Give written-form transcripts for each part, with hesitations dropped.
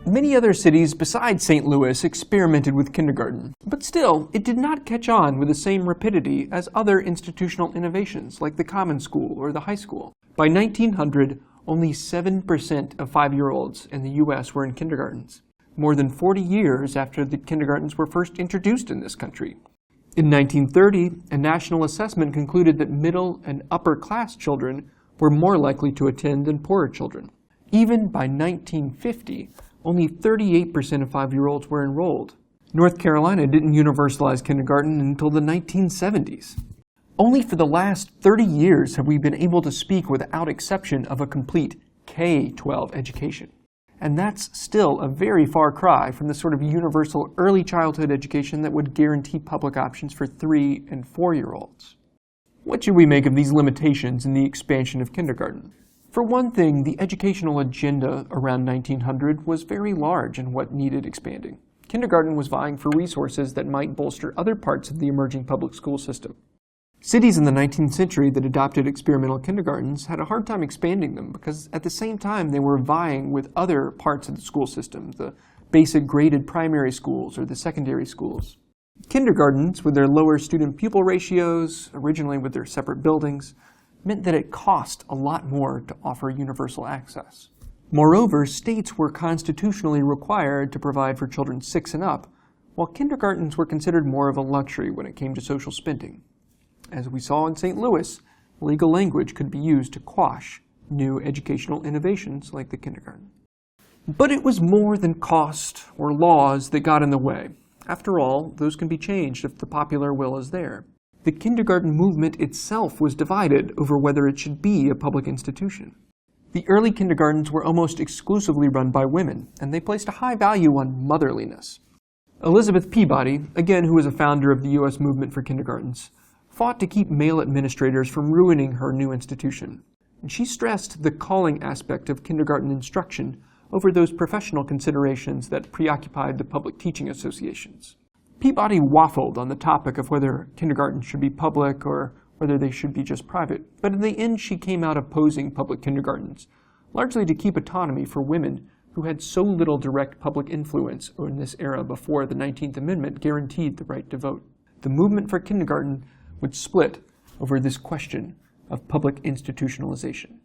Many other cities besides St. Louis experimented with kindergarten, but still, it did not catch on with the same rapidity as other institutional innovations like the common school or the high school. By 1900, only 7% of 5-year-olds in the U.S. were in kindergartens, more than 40 years after the kindergartens were first introduced in this country. In 1930, a national assessment concluded that middle and upper-class children were more likely to attend than poorer children. Even by 1950, only 38% of 5-year-olds were enrolled. North Carolina didn't universalize kindergarten until the 1970s. Only for the last 30 years have we been able to speak without exception of a complete K-12 education. And that's still a very far cry from the sort of universal early childhood education that would guarantee public options for 3- and 4-year-olds. What should we make of these limitations in the expansion of kindergarten? For one thing, the educational agenda around 1900 was very large in what needed expanding. Kindergarten was vying for resources that might bolster other parts of the emerging public school system. Cities in the 19th century that adopted experimental kindergartens had a hard time expanding them because at the same time they were vying with other parts of the school system, the basic graded primary schools or the secondary schools. Kindergartens, with their lower student-pupil ratios, originally with their separate buildings, meant that it cost a lot more to offer universal access. Moreover, states were constitutionally required to provide for children 6 and up, while kindergartens were considered more of a luxury when it came to social spending. As we saw in St. Louis, legal language could be used to quash new educational innovations like the kindergarten. But it was more than cost or laws that got in the way. After all, those can be changed if the popular will is there. The kindergarten movement itself was divided over whether it should be a public institution. The early kindergartens were almost exclusively run by women, and they placed a high value on motherliness. Elizabeth Peabody, again who was a founder of the U.S. movement for kindergartens, fought to keep male administrators from ruining her new institution. And she stressed the calling aspect of kindergarten instruction over those professional considerations that preoccupied the public teaching associations. Peabody waffled on the topic of whether kindergarten should be public or whether they should be just private, but in the end she came out opposing public kindergartens, largely to keep autonomy for women who had so little direct public influence in this era before the 19th Amendment guaranteed the right to vote. The movement for kindergarten would split over this question of public institutionalization.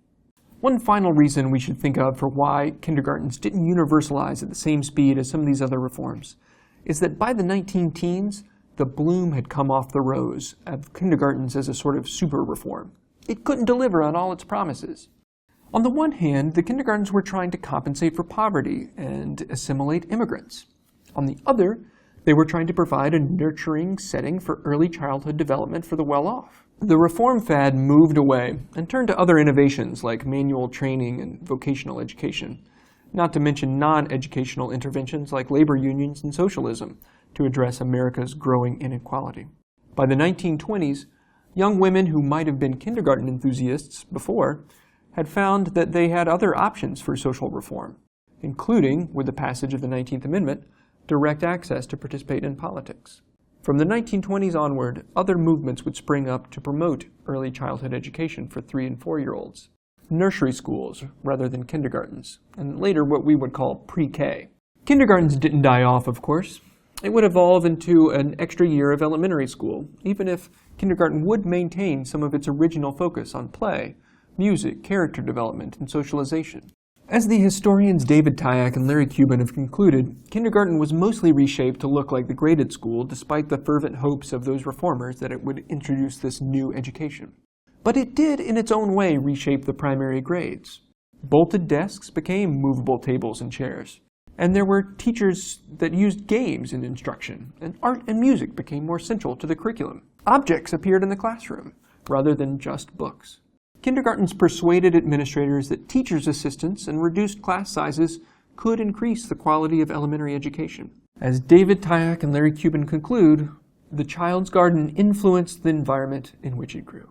One final reason we should think of for why kindergartens didn't universalize at the same speed as some of these other reforms is that by the 19-teens, the bloom had come off the rose of kindergartens as a sort of super reform. It couldn't deliver on all its promises. On the one hand, the kindergartens were trying to compensate for poverty and assimilate immigrants. On the other, they were trying to provide a nurturing setting for early childhood development for the well-off. The reform fad moved away and turned to other innovations like manual training and vocational education, not to mention non-educational interventions like labor unions and socialism to address America's growing inequality. By the 1920s, young women who might have been kindergarten enthusiasts before had found that they had other options for social reform, including, with the passage of the 19th Amendment, direct access to participate in politics. From the 1920s onward, other movements would spring up to promote early childhood education for 3- and 4-year-olds. Nursery schools rather than kindergartens, and later what we would call pre-K. Kindergartens didn't die off, of course. It would evolve into an extra year of elementary school, even if kindergarten would maintain some of its original focus on play, music, character development, and socialization. As the historians David Tyack and Larry Cuban have concluded, kindergarten was mostly reshaped to look like the graded school despite the fervent hopes of those reformers that it would introduce this new education. But it did, in its own way, reshape the primary grades. Bolted desks became movable tables and chairs, and there were teachers that used games in instruction, and art and music became more central to the curriculum. Objects appeared in the classroom, rather than just books. Kindergartens persuaded administrators that teachers' assistants and reduced class sizes could increase the quality of elementary education. As David Tyack and Larry Cuban conclude, the child's garden influenced the environment in which it grew.